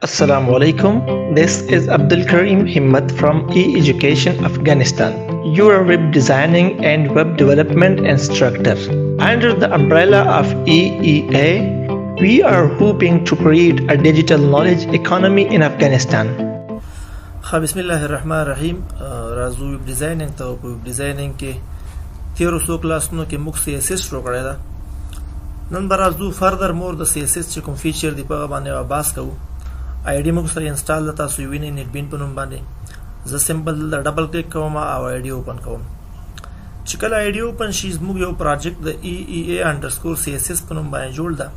Assalamu alaikum. This is Abdul Karim Himmat from E-Education Afghanistan, your web designing and web development instructor. Under the umbrella of EEA, we are hoping to create a digital knowledge economy in Afghanistan. Bismillahirrahmanirrahim. راځو ویب ډیزاینینګ ته په ویب ډیزاینینګ کې تیرو څو کلاسونو کې موږ CSS شروع کړی ده. نن به راځو فردر مور د CSS چې کوم فیچر دی په هغه باندې بحث کوو. ID موږ سره انسټال ده، تاسو وینئ نیټ بین په نوم باندې. زه سمپل دلته ډبل کلیک کوم او ID اوپن کوم. چې کله ID اوپن شي زموږ یو پراجیکټ د EEA_CSS په نوم باندې جوړ ده.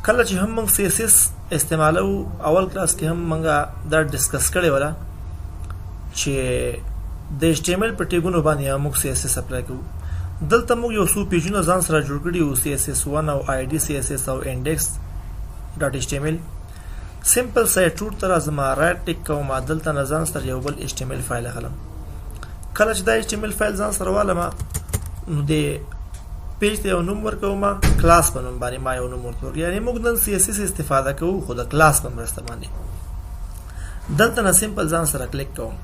کله چې هم موږ CSS استعمالو اول کلاس کې هم موږ دا ډسکس کړی ولا چې د HTML په ټیګونو باندې موږ CSS اپلای کوو. دلته موږ یو څو پیجونه ځان سره جوړ کړي وو، CSS1 او ID CSS او index.html. سمپل سایت روټ ته راځم، رائټ ټیک کوم، دلته نه ځان سره یو بل HTML فایل اخلم. کله چې دا HTML فایل ځان سره والم نو د پیج ته یو نوم ورکوم، کلاس په نوم باندې ما یو نوم ورکوم. یعنی موږ نن CSS استفاده کوو خو د کلاس په مرسته باندې. دلته نه سمپل ځان سره کلیک کوم.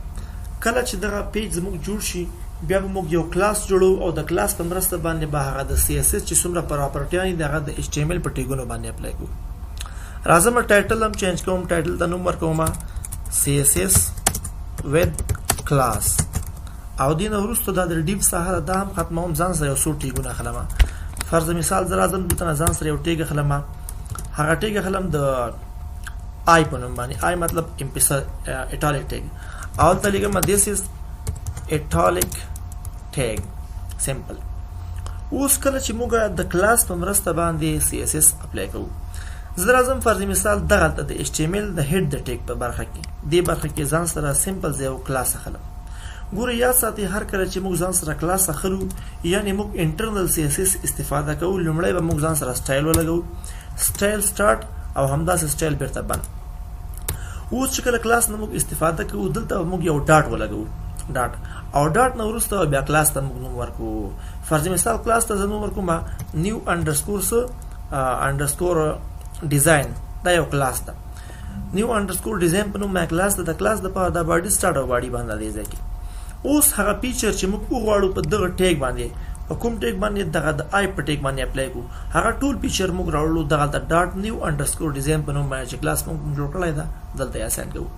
کله چې دغه پیج زموږ جوړ شي بیا به موږ یو کلاس جوړو او د کلاس په مرسته باندې به هغه د CSS چې څومره پراپرټیان دي هغه د HTML په ټیګونو باندې اپلای کوو. راځم ټایټل هم چینج کوم، ټایټل ته نوم ورکوم CSS with class او دین وروسته دا د ډیو ساحه دا هم ختموم، ځان سره یو څو ټیګونه اخلم. فرض مثال زه راځم دلته ځان سره یو ټیګ اخلم، هغه ټیګ اخلم د I په نوم باندې. I مطلب ایټالیک ټیګ او ته لیکم this is italic tag simple. اوس کله چې موږ د کلاس په مرسته باندې CSS اپلای کوو، زه راځم فرض مثال دغه د HTML د هډ د ټیګ په برخه کې دې برخه کې ځان سره سمپل یو کلاس اخلم. ګوره یاد ساتئ هر کله چې موږ ځان سره کلاس اخلو یعنی موږ انټرنل CSS استفاده کوو، لومړی به موږ ځان سره سټایل ولګو، سټایل سٹارټ او همداسې سټایل بیرته بند. اوس چې کله کلاس نه موږ استفاده کوو دلته موږ یو ډاټ ولګو، ډاټ او ډاټ نه وروسته بیا کلاس ته موږ نوم ورکوو. فرض مثال کلاس ته نوم ورکوم نیو انډرسکور ډیزاین، دا یو کلاس ده. نیو انډرسکور ډیزاین په نوم کلاس ده. د کلاس د پاره د باډي سٹارټ او باډي باندې دی ځکه اوس هغه فیچر چې موږ وغواړو په دغه ټیګ باندې په کوم ټیګ باندې دغه د آی په ټیګ باندې اپلای کو، هغه ټول فیچر موږ راوړو دغه د ډاټ نیو انډرسکور ډیزاین په نوم باندې چې کلاس موږ جوړ کړی دا دلته یې اساین کوو.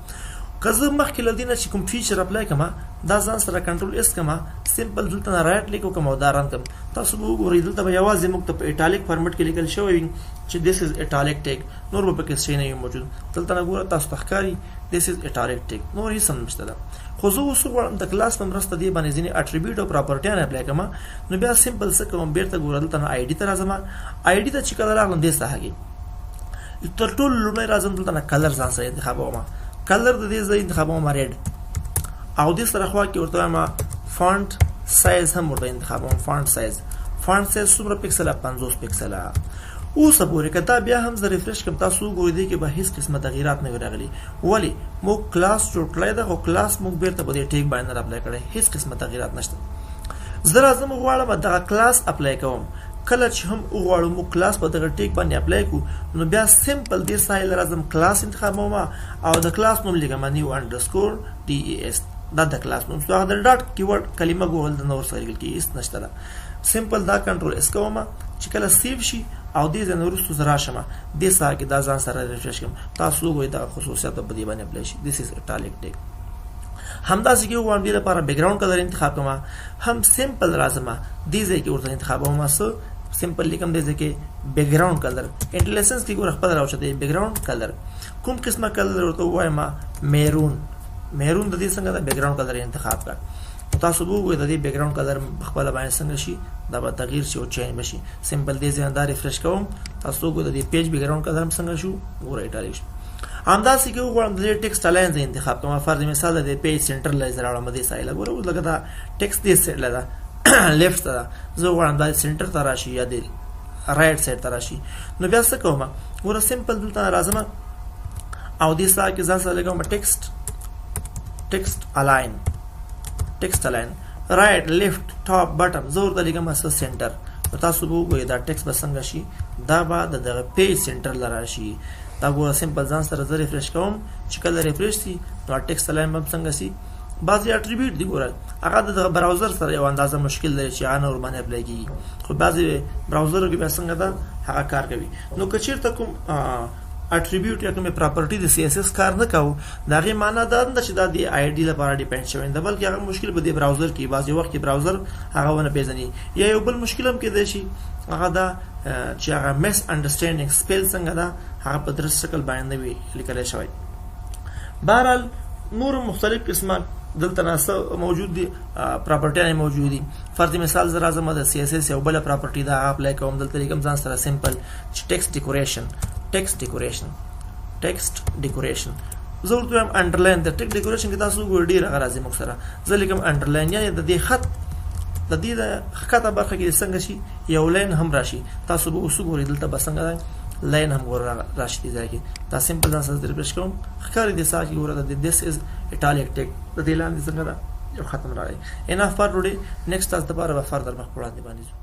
که زه مخکې له دې نه چې کوم فیچر اپلای کما دا ځان سره کنټرول اس کما سمپل دلته نه رائټ لیکو کوم او دا رن کوم، تاسو وګورئ دلته به یوازې موږ ته په ایټالیک فارمټ کې لیکل شوی چې this is italic tag، نور به پکې څه نه موجود. دلته نه ګوره تاسو تخکاری this is italic tag، نور هیڅ هم نشته. خو زه اوس غواړم د کلاس په مرسته دې باندې ځینې اټریبیوټ او پراپرټیان اپلای کما، نو بیا سمپل څه کوم بیرته ګوره دلته نه ID ته راځم. ID ته چې کله راغلم دې ساحه کې تر ټولو لومړی راځم دلته نه کلر ځان سره انتخابوم. کلر د دې ځای انتخابوم ریډ او دې سره خوا کې ورته ما فونټ سایز هم ورته انتخابوم. فونټ سایز څومره پکسله؟ 50 پکسله. اوس پورې کته بیا هم زه ریفرش کوم، تاسو وګورئ کې به هیڅ قسمه تغیرات نه راغلي. ولی موږ کلاس جوړ کړی دا خو کلاس موږ بیرته په دې ټیګ باندې اپلای کړی، هیڅ قسمه تغیرات نشته. زه راځم غواړم دغه کلاس اپلای کوم. کله چې هم وغواړو موږ کلاس په دغه ټیګ باندې اپلای کو نو بیا سمپل دې سایل راځم کلاس انتخابوم او د کلاس نوم لیکم نیو انډرسکور DES، دا د کلاس نوم. هغه د ډاټ کیورډ کلمه ګول د نور سره کې هیڅ نشته. سمپل دا کنټرول اس کوم چې کله سیو شي او دې ځنه ورسته زرا شمه دې ساګه دا ځان سره ریفرش کوم، تاسو وګورئ دا خصوصیات په دې باندې اپلای شي. this is italic tag. همداسې کې وګورئ دې لپاره بیک ګراوند کلر انتخاب کوم، هم سمپل راځم دې ځای کې ورته انتخابوم. سمپل لیکم دې ځکه بیک ګراوند کلر انټلیجنس کې ګور خپل راوچته بیک ګراوند کلر کوم قسمه کلر ورته وایم میرون د دې څنګه د بیک ګراوند کلر انتخاب کړ. تاسو وګورئ د دې بیک ګراوند کلر خپل باندې څنګه شي دا به تغییر شي او چینج بشي. سمپل دې ځای دا ریفرش کوم، تاسو وګورئ د دې پیج بیک ګراوند کلر څنګه شو ګورئ ایټالیک. همداسې کې وګورم د ټیکسټ الاین انتخاب کوم. فرض مثال د پیج سنټر لایزر راوړم دې سایل ګورئ لکه دا ټیکسټ دې سیټ لدا لیفت ته زه غواړم دا سنټر ته راشي یا د رائټ سایډ ته راشي. نو بیا څه کوم ګوره سمپل دلته راځم او دې سره کې ځان سره لګوم ټیکسټ الاین رائټ لیفت ټاپ بټم زه ورته لګم سنټر. تاسو وګورئ دا ټیکسټ به څنګه شي، دا به د پیج سنټر لراشي. دا ګوره سمپل ځان سره زه ریفریش کوم چې کله ریفریش شي نو ټیکسټ الاین به څنګه شي. بعضی اټریبیوټ دی ګوره هغه د براوزر سره یو اندازه مشکل لري چې هغه نور باندې اپلای کیږي، خو بعضی براوزر کې به څنګه دا هغه کار کوي. نو که چیرته کوم اټریبیوټ یا کومه پراپرټي د سی اس اس کار نه کوو دا غي معنی دا نه چې دا د آی ډي لپاره ډیپند شوی نه، بلکې هغه مشکل به د براوزر کې بعضی وخت کې براوزر هغه ونه پیژني. یا یو بل مشکل هم کېدای شي هغه دا چې هغه مس انډرستانډینګ سپیل څنګه دا هغه په درست شکل باندې وی لیکل شوی. بهرحال نور مختلف قسمه دلته ناسه موجود دي، پراپرټیان موجود دي. فرض مثال زرا زما د سی اس اس یو بل پراپرټی دا اپلای کوم دلته لیکم ځان سره سمپل ټیکسټ ډیکوریشن زه ورته هم انډرلاین د ټیکسټ ډیکوریشن کې تاسو ګور ډیر راځي مخ سره زه لیکم انډرلاین یا د دې خط د دې د خطه برخه کې څنګه شي یو لاین هم راشي، تاسو به اوس ګورئ دلته به څنګه لاین هم ګور راشي دی ځکه دا سمپل ځان سره ریفریش کوم ښکاري د ساکي ګور د دیس از ایټالیک ټیک د دې لاندې څنګه دا یو ختم راغی. انف فار ټوډے نیکسټ تاسو ته به فردر مخ وړاندې باندې